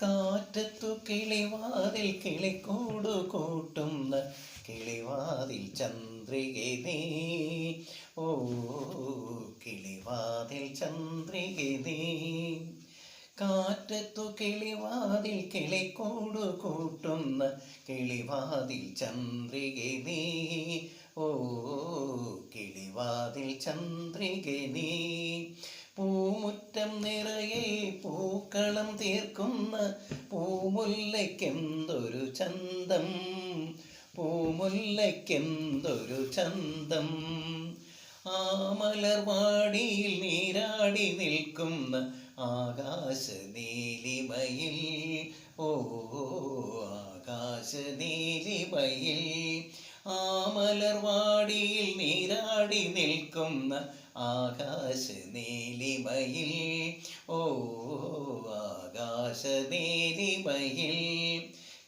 കാറ്റത്തു കിളിവാതിൽ കിളിക്കൂടു കൂട്ടുന്ന കിളിവാതിൽ ചന്ദ്രികേ നീ. ഓ കിളിവാതിൽ ചന്ദ്രികേ നീ. കാറ്റത്തു കിളിവാതിൽ കിളിക്കൂടു കൂട്ടുന്ന കിളിവാതിൽ ചന്ദ്രികേ നീ. ഓ കിളിവാതിൽ ചന്ദ്രികേ നീ. പൂമുറ്റം നിറയെ പൂക്കളം തീർക്കുന്ന പൂമുല്ലയ്ക്കെന്തൊരു ചന്തം, പൂമുല്ലയ്ക്കെന്തൊരു ചന്തം. ആ മലർവാടിയിൽ നീരാടി നിൽക്കുന്ന ആകാശനീലിമയിൽ. ഓ ആകാശനീലിമയിൽ. ആ മലർവാടിയിൽ നീരാടി നിൽക്കുന്ന ആകാശനീലിമയിൽ. ഓ ആകാശനീലിമയിൽ.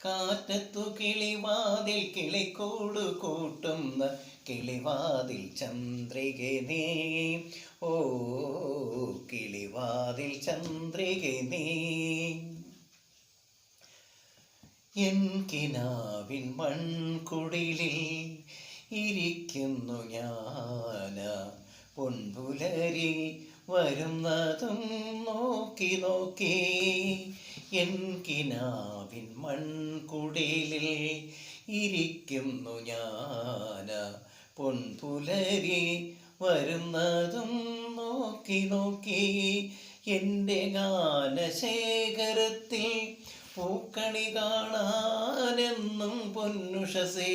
കാറ്റത്തു കിളിവാതിൽ കിളിക്കൂടു കൂട്ടുന്ന കിളിവാതിൽ ചന്ദ്രികേ നീ. ഓ കിളിവാതിൽ ചന്ദ്രികേ നീ. എൻ കിനാവിൻ മൺകുടിലിൽ ഇരിക്കുന്നു ഞാൻ, പൊൻപുലരി വരുന്നതും നോക്കി നോക്കി. എൻ കിനാവിൻ മൺകുടിലിൽ ഇരിക്കുന്നു ഞാൻ, പൊൻപുലരി വരുന്നതും നോക്കി നോക്കി. എൻ്റെ ഗാനശേഖരത്തിൽ പൂക്കണി കാണാനെന്നും പൊന്നുഷസേ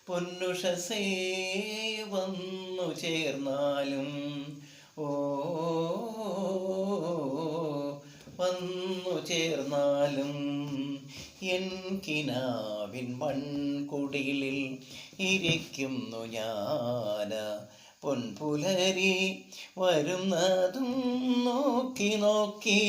പൊന്നുഷസേ വന്നു ചേർന്നാലും. ഓ വന്നു ചേർന്നാലും എൻ കിനാവിൻ മൺകുടിലിൽ ഇരിക്കുന്നു ഞാൻ, പൊൻപുലരി വരുന്നതും നോക്കി നോക്കി.